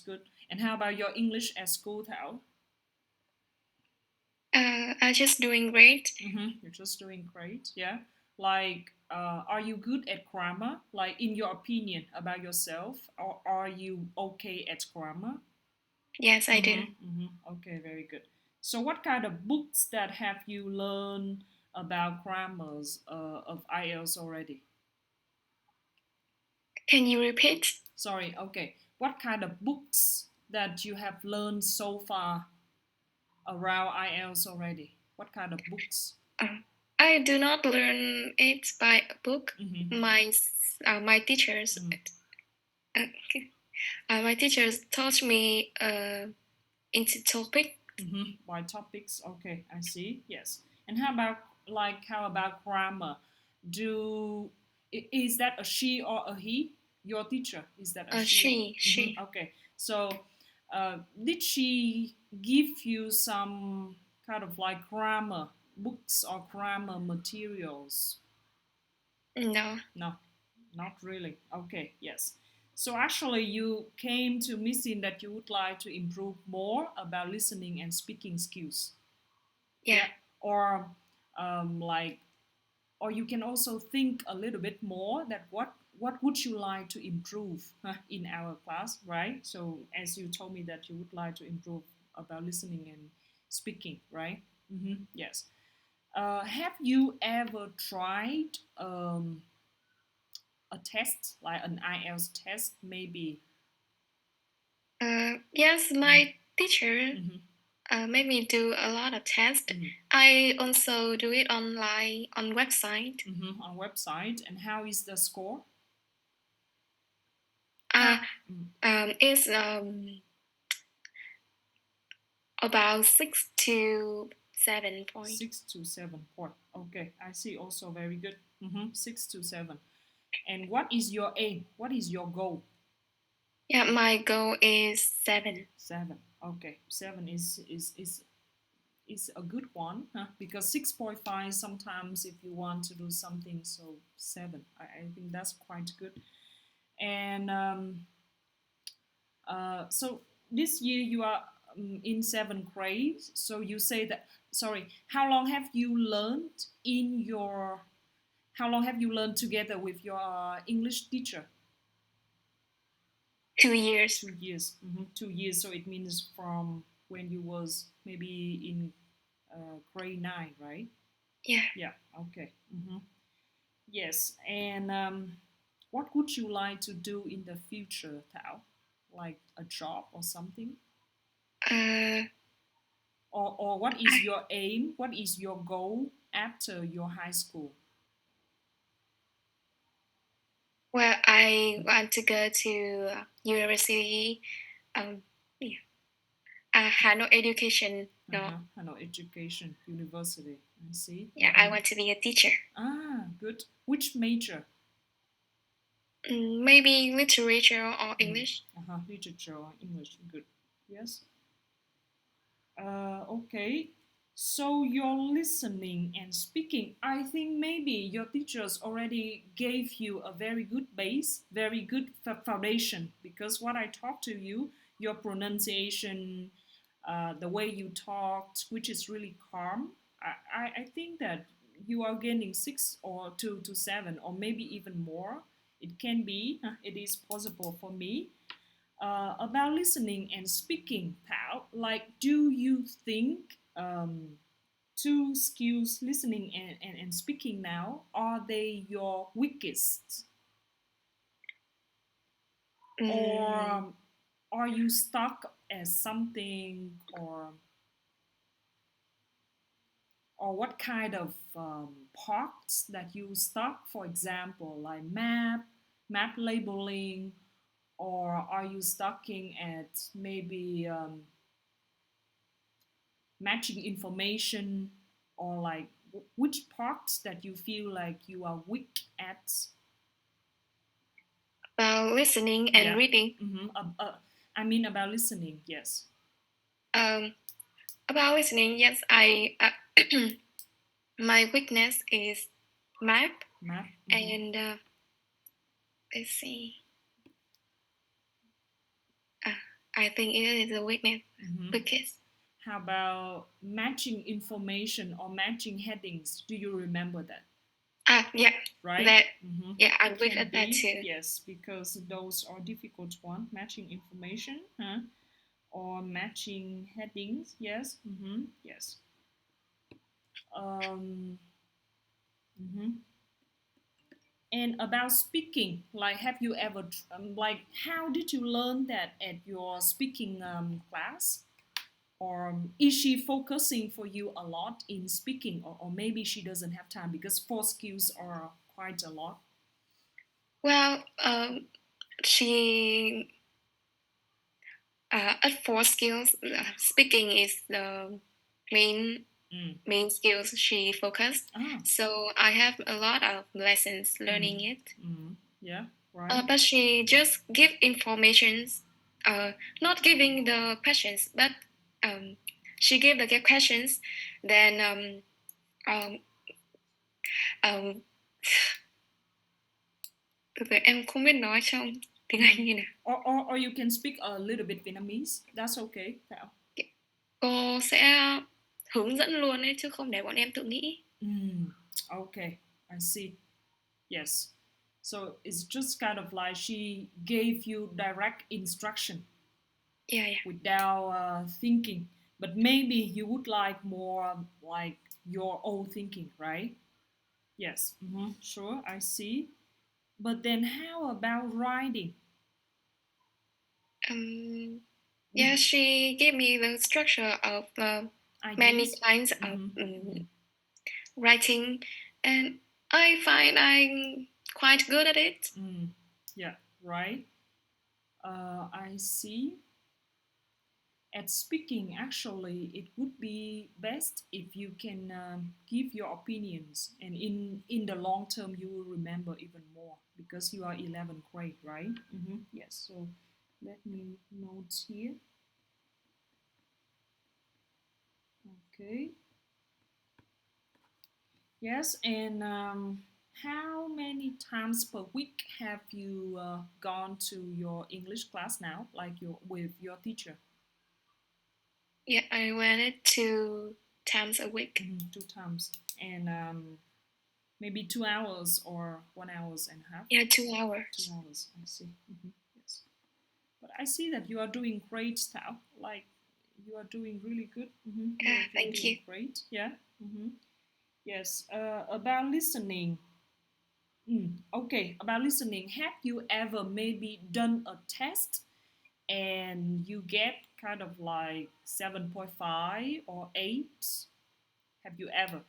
good. And how about your English at school, Thao? I'm just doing great. You're just doing great, yeah. Like, are you good at grammar? Like, in your opinion about yourself, or are you okay at grammar? Yes, I do. Okay, very good. So, what kind of books that have you learned about grammars of IELTS already? Can you repeat? Sorry, okay. What kind of books that you have learned so far around IELTS already? What kind of books? Uh, I do not learn it by a book. My teachers uh, my teachers taught me into topic. By topics. Okay, I see. Yes. And how about grammar? Is that a she or a he? Your teacher, is that a she? She. Okay. So, did she give you some kind of like grammar books or grammar materials? No. No, not really. Okay, yes. So actually, you came to missing that you would like to improve more about listening and speaking skills. Yeah. Or like, or you can also think a little bit more that what would you like to improve in our class, right? So as you told me that you would like to improve about listening and speaking, right? Yes. Have you ever tried a test, like an IELTS test, maybe? Yes, my teacher made me do a lot of tests. I also do it online on website. On website. And how is the score? It's about 6 to 7 points. 6 to 7 point. Okay, I see. Also very good. 6 to 7. And what is your aim? What is your goal? Yeah, my goal is 7. 7. Okay, 7 is a good one, because 6.5 sometimes if you want to do something, so 7. I think that's quite good. And so this year you are in seventh grade. So you say that. Sorry. How long have you learned together with your English teacher? 2 years. 2 years. 2 years. So it means from when you was maybe in grade 9, right? Yeah. Yeah. Okay. Yes. And what would you like to do in the future, Thao? Like a job or something? Uh, Or what is your aim? What is your goal after your high school? well, I want to go to university. Um, yeah. Hanoi education. No. Hanoi Education University. I see. Yeah, I want to be a teacher. Ah, good. Which major? Maybe literature or English. Literature or English. Good. Yes. Okay. So your listening and speaking, I think maybe your teachers already gave you a very good base, very good foundation. Because what I talked to you, your pronunciation, the way you talked, which is really calm. I think that you are gaining 6 or 2 to 7, or maybe even more. It can be. It is possible for me. About listening and speaking, Pal, like, do you think two skills, listening and speaking now, are they your weakest? Or are you stuck as something, or what kind of parts that you stuck, for example, like map labeling, or are you stuck at maybe matching information, or like which parts that you feel like you are weak at? About listening and reading. I mean about listening, yes. Um, about listening, yes, I my weakness is map. And let's see. I think it is a weakness because. How about matching information or matching headings? Do you remember that? Yeah. Right? That. Yeah, I'm weak Can at that be, too. yes, because those are difficult one. Matching information, or matching headings. Yes. Yes. Um, And about speaking, like, have you ever, like, how did you learn that at your speaking class? Or is she focusing for you a lot in speaking, or maybe she doesn't have time because four skills are quite a lot? Well, she at four skills, speaking is the main main skills she focused. So I have a lot of lessons learning it. Yeah, right. But she just give informations, not giving the questions, but she gave the questions. Then um, um, từ từ em không biết nói trong tiếng Anh như nào. Or you can speak a little bit Vietnamese. That's okay. Thảo. Cô sẽ hướng dẫn luôn ấy chứ không để bọn em tự nghĩ. Okay, I see. Yes. So it's just kind of like she gave you direct instruction. Yeah. Without thinking. But maybe you would like more like your own thinking, right? Yes. Sure, I see. But then how about writing? Yeah, she gave me the structure of many kinds of writing, and I find I'm quite good at it. Yeah, right. I see. At speaking, actually, it would be best if you can give your opinions, and in the long term, you will remember even more because you are 11th grade, right? Yes. So let me note here. Okay. Yes, and how many times per week have you gone to your English class now, like with your teacher? Yeah, I went it 2 times a week. 2 times, and maybe 2 hours or 1 hours and a half. Yeah, 2 hours. 2 hours. I see. Yes, but I see that you are doing great, Thao. Like, you are doing really good. Thank you. Great. Yeah. Yes. About listening. Okay, about listening, have you ever maybe done a test and you get kind of like 7.5 or 8? Have you ever?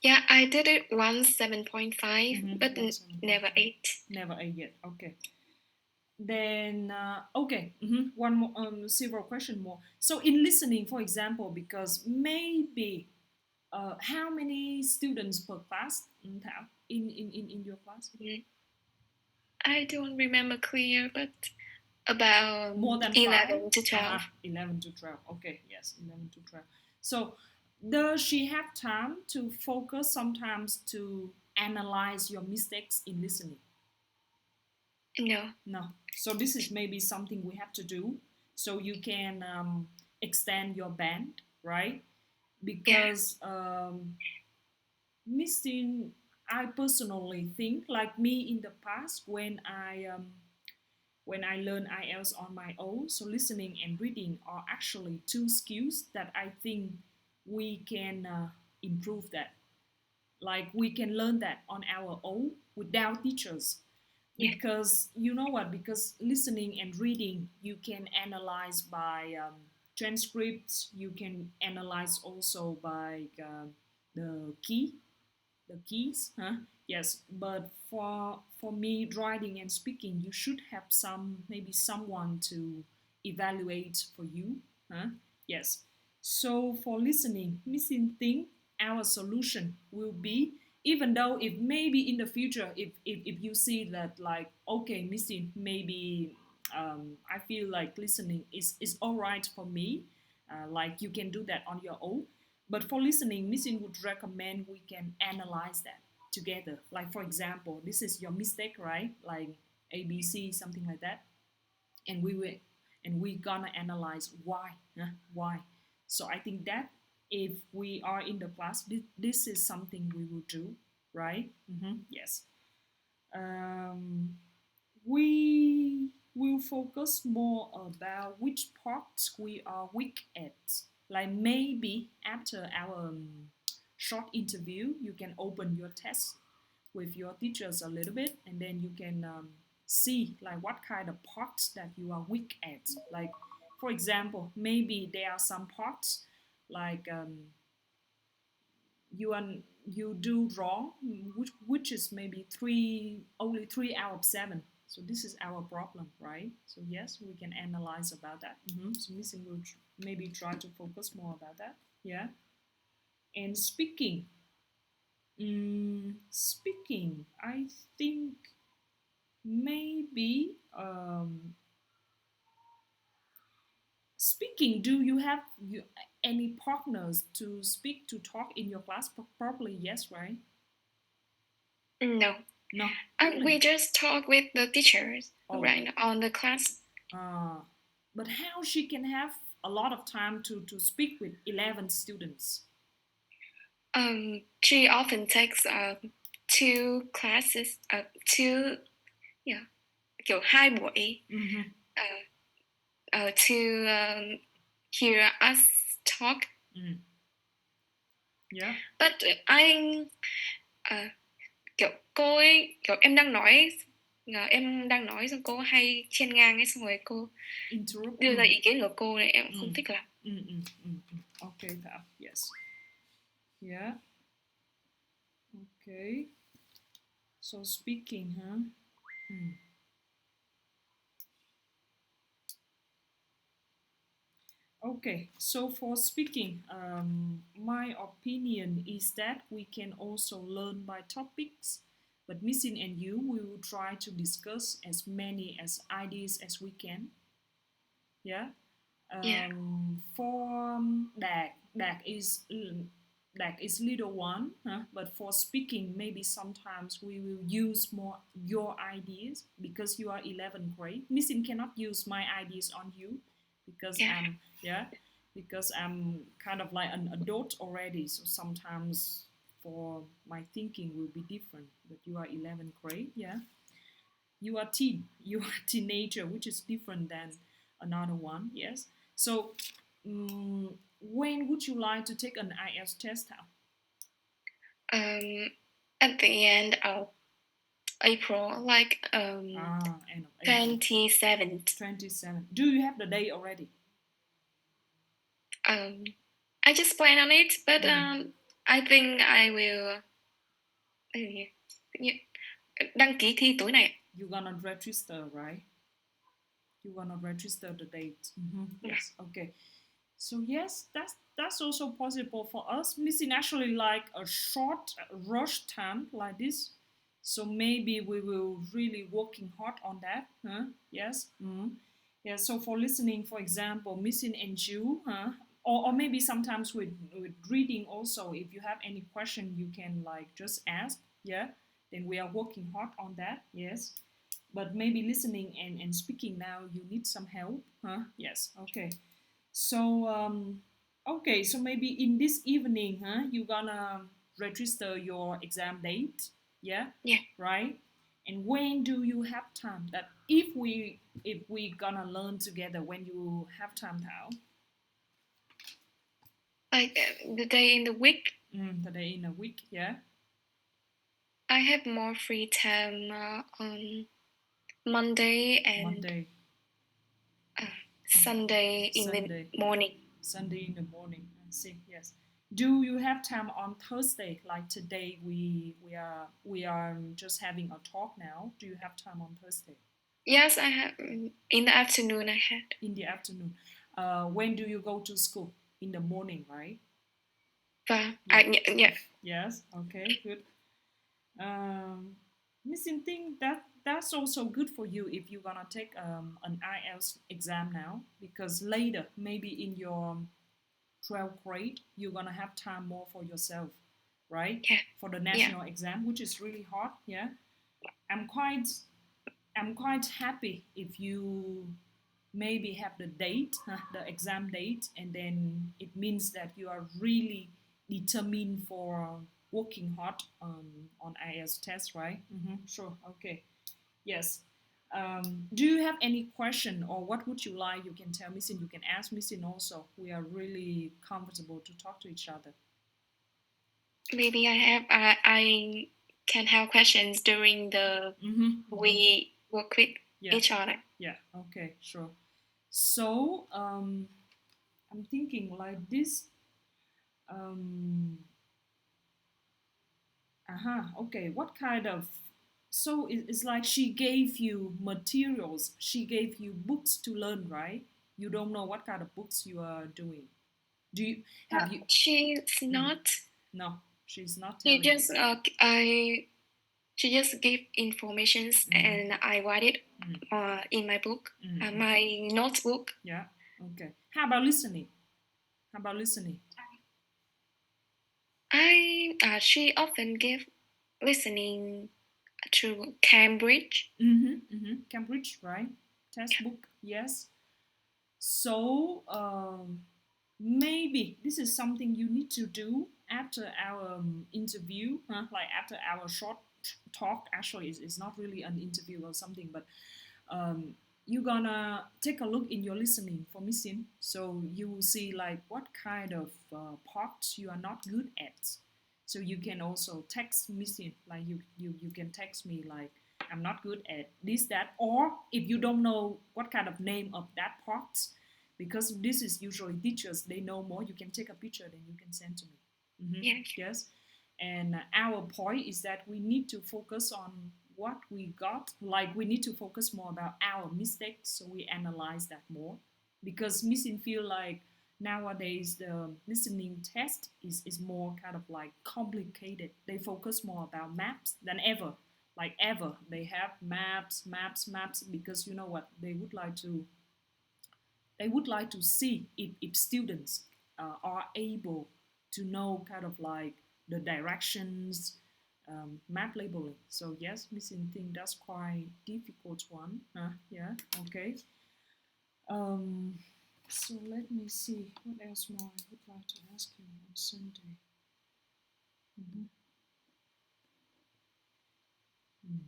Yeah, I did it once 7.5, but never 8. Never 8 yet. Okay. Then okay, one more, several question more. So in listening, for example, because maybe how many students per class, Thao, in your class? I don't remember clear, but about more than 11 to 12. 11 to 12. Okay, yes, 11 to 12. So does she have time to focus sometimes to analyze your mistakes in listening? No. So this is maybe something we have to do so you can extend your band, right? Because missing, I personally think, like me in the past when I learned IELTS on my own, so listening and reading are actually two skills that I think we can improve that. Like, we can learn that on our own without teachers. Because you know what? Because listening and reading, you can analyze by transcripts. You can analyze also by the keys, huh? Yes, but for me, writing and speaking, you should have maybe someone to evaluate for you, huh? Yes. So for listening, missing thing, our solution will be, even though if maybe in the future, if you see that, like, okay, missing, maybe I feel like listening is all right for me, like you can do that on your own. But for listening, Missing would recommend we can analyze that together. Like, for example, this is your mistake, right? Like ABC, something like that. And and we're gonna analyze why. So I think that if we are in the class, this is something we will do, right? Yes. Um, we will focus more about which parts we are weak at. Like maybe after our short interview, you can open your test with your teachers a little bit, and then you can see like what kind of parts that you are weak at. Like, for example, maybe there are some parts like you are you do wrong, which is maybe only 3 out of 7. So this is our problem, right? So yes, we can analyze about that. So missing will maybe try to focus more about that. Yeah. And speaking, I think maybe speaking. Do you have any partners to speak to talk in your class properly? Yes, right? No. No. We just talk with the teachers Oh. right on the class. But how she can have a lot of time to speak with 11 students? She often takes 2 classes, kiểu 2 buổi to hear us talk. Yeah. But kiểu cô ấy, kiểu em đang nói xong cô hay chen ngang ấy, xong rồi cô đưa ra ý kiến của cô này em không thích lắm. Okay, Thao. Yes. Yeah. Okay. So speaking, huh? Okay, so for speaking, my opinion is that we can also learn by topics, but Missing and you, we will try to discuss as many as ideas as we can. Yeah. For that is little one, but for speaking, maybe sometimes we will use more your ideas because you are 11th grade. Missing cannot use my ideas on you because because I'm kind of like an adult already. So sometimes for my thinking will be different. But you are 11th grade, yeah. You are teenager, which is different than another one, yes. So when would you like to take an IELTS test, Thao? At the end of April, like end of April. 27th. 27th. Do you have the day already? I just plan on it, but I think I will đăng ký thi tối nay. You're gonna register, right? You're gonna register the date. Yes. Okay. So yes, that's also possible for us. Missing actually like a short rush time like this. So maybe we will really working hard on that. Yes. Yeah. So for listening, for example, Missing and you, or maybe sometimes with reading also. If you have any question, you can like just ask. Yeah. Then we are working hard on that. Yes. But maybe listening and speaking now, you need some help. Yes. Okay. So okay, so maybe in this evening, you're gonna register your exam date, yeah, right? And when do you have time? That if we gonna learn together, when you have time, Thao? Like the day in the week. The day in a week, yeah. I have more free time on Monday and Sunday in the morning. Sunday in the morning. I see. Yes. Do you have time on Thursday? Like today, we are just having a talk now. Do you have time on Thursday? Yes, I have. In the afternoon, I had. In the afternoon. When do you go to school? In the morning, right? Yeah. Yes. Okay. Good. Missing thing that's also good for you if you're gonna take an IELTS exam now, because later maybe in your 12th grade you're gonna have time more for yourself, right? Yeah. For the national exam, which is really hard. Yeah. I'm quite happy if you maybe have the date, the exam date, and then it means that you are really determined for working hard on IELTS test, right? Sure. Okay. Yes. Do you have any question or what would you like? You can tell me, Sin. You can ask me, Sin. Also, we are really comfortable to talk to each other. Maybe I can have questions during the we work with each other. Yeah. Okay. Sure. So I'm thinking like this. Okay. What kind of? So it's like she gave you materials. She gave you books to learn, right? You don't know what kind of books you are doing. Do you have you? She's not. No, she's not She telling. just she just gave informations and I write it in my book, my notebook. Yeah. Okay. How about listening? How about listening? She often gave listening to Cambridge. Cambridge, right? Test book, yes. So maybe this is something you need to do after our interview, like after our short talk. Actually, it's not really an interview or something, but um, you're gonna take a look in your listening for missing, so you will see like what kind of parts you are not good at. So you can also text missing, like you can text me like I'm not good at this that, or if you don't know what kind of name of that part, because this is usually teachers, they know more, you can take a picture then you can send to me. Yes. And our point is that we need to focus on what we got, like we need to focus more about our mistakes, so we analyze that more, because missing feel like nowadays the listening test is more kind of like complicated. They focus more about maps than ever, like ever they have maps, because you know what, they would like to see if students are able to know kind of like the directions, map labeling. So yes, missing thing, that's quite difficult one. Yeah, okay. Um, so let me see what else more I would like to ask you on Sunday. Mm-hmm. Mm.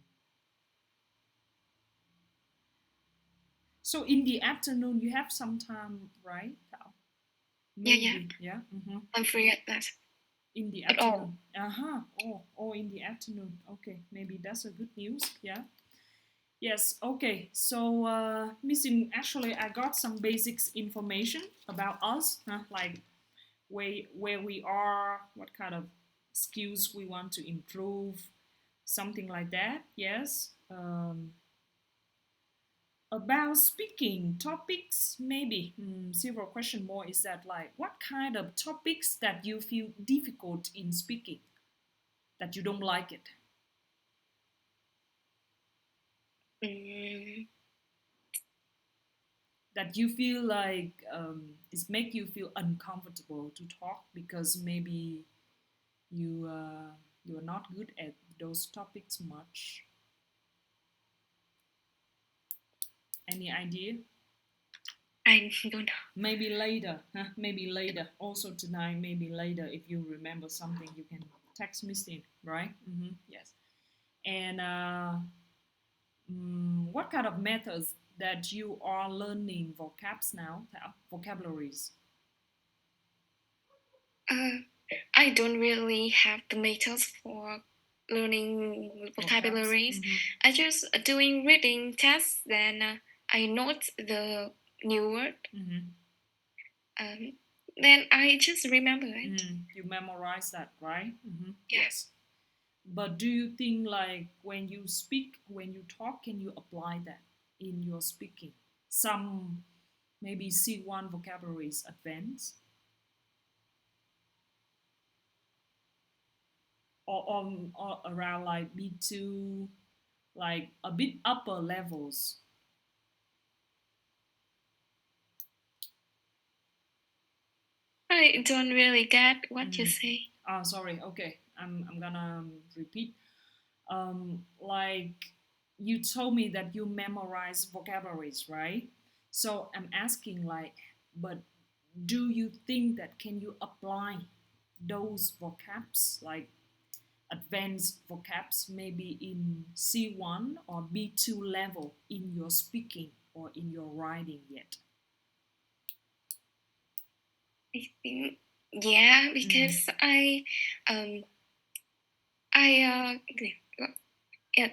So in the afternoon you have some time, right? Maybe. Yeah. Mm-hmm. I'm free at that. In the afternoon. Oh, in the afternoon. Okay, maybe that's a good news. Yeah. Yes. Okay. So, missing. Actually, I got some basics information about us, like where we are, what kind of skills we want to improve, something like that. Yes. About speaking topics, maybe several question more is that like what kind of topics that you feel difficult in speaking, that you don't like it? That you feel like it's make you feel uncomfortable to talk because maybe you you are not good at those topics much. Any idea? I don't know. Maybe later, maybe later. Also tonight, maybe later. If you remember something, you can text me in, right? Yes. And what kind of methods that you are learning vocabs now? Vocabularies. I don't really have the methods for learning vocabularies. I just doing reading tests, then I note the new word. Then I just remember it. You memorize that, right? Yes. But do you think like when you speak, when you talk, can you apply that in your speaking? Some maybe C1 vocabularies advanced, or around like B2, like a bit upper levels. I don't really get what you say. Oh, sorry. Okay, I'm gonna repeat. Like you told me that you memorize vocabularies, right? So I'm asking like, but do you think that can you apply those vocabs like advanced vocabs maybe in C1 or B2 level in your speaking or in your writing yet? I think yeah, because yeah,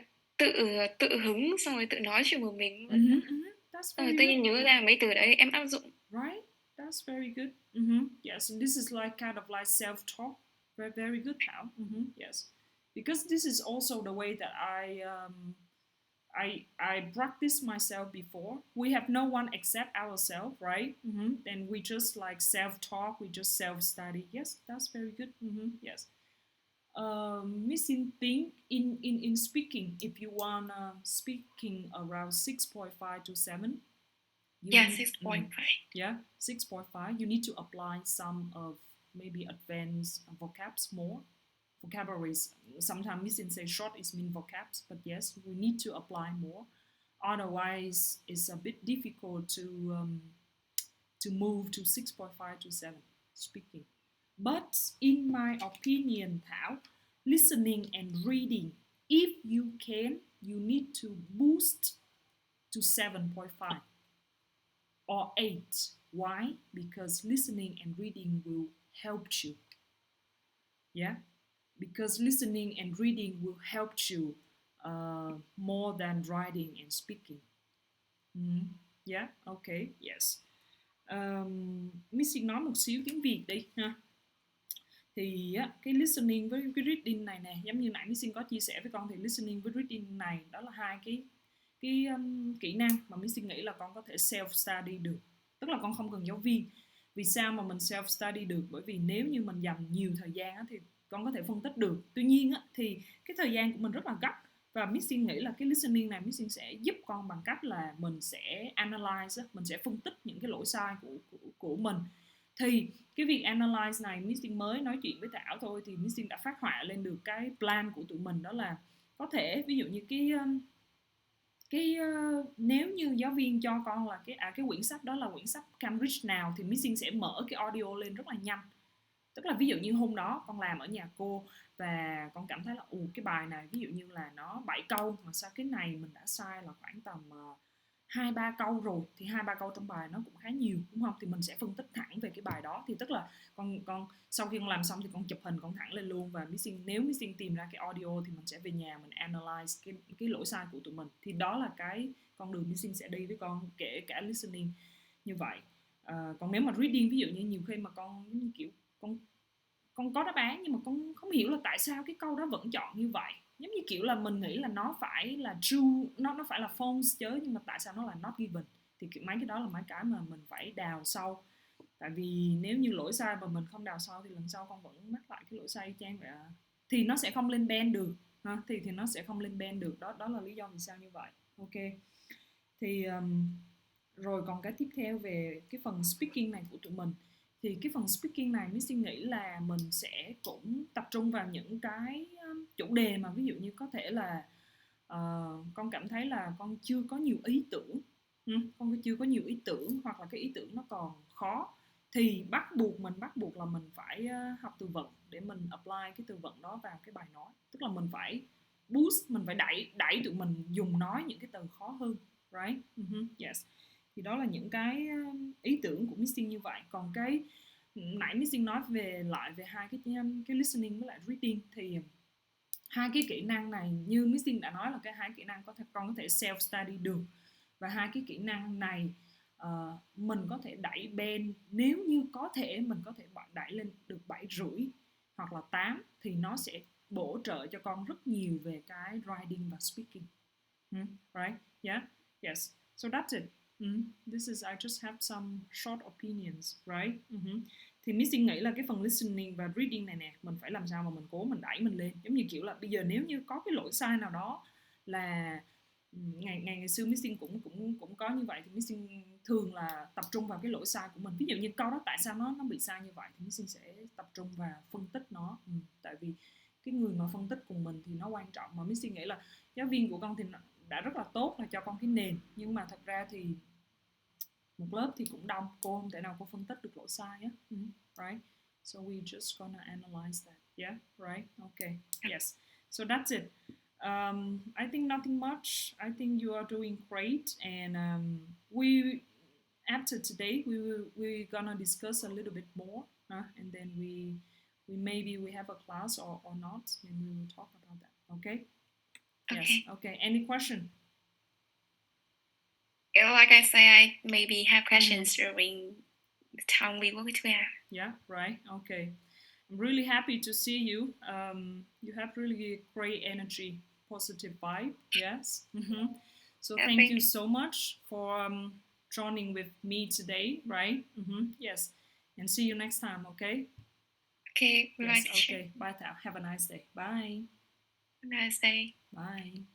tự hứng xong rồi tự nói chuyện của mình. That's Rồi very tự good. nhiên nhớ ra mấy từ đấy em áp dụng. Right, that's very good. Yes, this is like kind of like self-talk. Very, very good, Thao. Yes, because this is also the way that I practiced myself before. We have no one except ourselves, right? Then we just like self-talk. We just self-study. Yes, that's very good. Yes. Missing thing in speaking. If you wanna speaking around 6.5 to 7. Yeah, 6.5. Yeah, 6.5. You need to apply some of maybe advanced vocabs more. Vocabularies. Sometimes missing say short is mean vocabs, but yes, we need to apply more. Otherwise, it's a bit difficult to move to 6.5 to 7 speaking. But in my opinion, Thao, listening and reading, if you can, you need to boost to 7.5 or 8. Why? Because listening and reading will help you. Yeah? Because listening and reading will help you more than writing and speaking. Yeah, okay, yes. Missing nói một xíu tiếng Việt đi ha. Thì cái listening với cái reading này nè, giống như nãy Missing có chia sẻ với con, thì listening với reading này đó là hai cái kỹ năng mà Missing nghĩ là con có thể self study được, tức là con không cần giáo viên. Vì sao mà mình self study được? Bởi vì nếu như mình dành nhiều thời gian thì con có thể phân tích được. Tuy nhiên thì cái thời gian của mình rất là gấp, và Missing nghĩ là cái listening này Missing sẽ giúp con bằng cách là mình sẽ analyze, mình sẽ phân tích những cái lỗi sai của mình. Thì cái việc analyze này Missing mới nói chuyện với Thảo thôi, thì Missing đã phát họa lên được cái plan của tụi mình, đó là có thể ví dụ như nếu như giáo viên cho con là cái quyển sách đó là quyển sách Cambridge nào, thì Missing sẽ mở cái audio lên rất là nhanh. Tức là ví dụ như hôm đó con làm ở nhà cô và con cảm thấy là cái bài này ví dụ như là nó 7 câu mà sao cái này mình đã sai là khoảng tầm 2-3 câu rồi, thì 2-3 câu trong bài nó cũng khá nhiều, đúng không? Thì mình sẽ phân tích thẳng về cái bài đó. Thì tức là con sau khi con làm xong thì con chụp hình con thẳng lên luôn, và nếu Missing tìm ra cái audio thì mình sẽ về nhà mình analyze cái lỗi sai của tụi mình. Thì đó là cái con đường Missing sẽ đi với con, kể cả listening như vậy. Còn nếu mà reading, ví dụ như nhiều khi mà con kiểu con có đáp án nhưng mà con không hiểu là tại sao cái câu đó vẫn chọn như vậy, giống như kiểu là mình nghĩ là nó phải là true, nó phải là false chứ, nhưng mà tại sao nó là not given. Thì mấy cái đó là mấy cái mà mình phải đào sâu, tại vì nếu như lỗi sai mà mình không đào sâu thì lần sau con vẫn mắc lại cái lỗi sai y chang vậy thì nó sẽ không lên band được ha. Thì nó sẽ không lên band được, đó là lý do vì sao như vậy. Ok, thì rồi còn cái tiếp theo về cái phần speaking này của tụi mình, thì cái phần speaking này mình suy nghĩ là mình sẽ cũng tập trung vào những cái chủ đề mà ví dụ như có thể là con cảm thấy là con chưa có nhiều ý tưởng, con chưa có nhiều ý tưởng, hoặc là cái ý tưởng nó còn khó, thì bắt buộc là mình phải học từ vựng để mình apply cái từ vựng đó vào cái bài nói. Tức là mình phải boost, mình phải đẩy tụi mình dùng nói những cái từ khó hơn, right? Yes. Thì đó là những cái ý tưởng của Missing như vậy. Còn cái nãy Missing nói về hai cái listening với lại reading, thì hai cái kỹ năng này như Missing đã nói là cái hai kỹ năng con có thể self study được, và hai cái kỹ năng này mình có thể đẩy band, nếu như có thể mình có thể đẩy lên được 7,5 hoặc là 8, thì nó sẽ bổ trợ cho con rất nhiều về cái writing và speaking. Right? Yeah. Yes. So that's it. This is, I just have some short opinions, right? Thì Missing nghĩ là cái phần listening và reading này nè, mình phải làm sao mà mình cố mình đẩy mình lên, giống như kiểu là bây giờ nếu như có cái lỗi sai nào đó là ngày xưa Missing cũng có như vậy, thì Missing thường là tập trung vào cái lỗi sai của mình. Ví dụ như câu đó tại sao nó bị sai như vậy, thì Missing sẽ tập trung vào phân tích nó. Tại vì cái người mà phân tích cùng mình thì nó quan trọng, mà Missing nghĩ là giáo viên của con thì đã rất là tốt là cho con cái nền, nhưng mà thật ra thì một lớp thì cũng đông, cô không thể nào cô phân tích được lỗi sai á. Right, so we just gonna analyze that. Yeah, right, okay, yes, so that's it. I think nothing much. I think you are doing great, and we after today we're gonna discuss a little bit more, and then we maybe we have a class or not, and we will talk about that. Okay. Yes. Okay. Any question? Like I say, I maybe have questions during the time we work together. Yeah. Right. Okay. I'm really happy to see you. You have really great energy, positive vibe. Yes. So thank you so much for joining with me today. Right. Yes. And see you next time. Okay. Okay. Yes. Okay. Bye, Thao. Have a nice day. Bye. Have a nice day. Bye.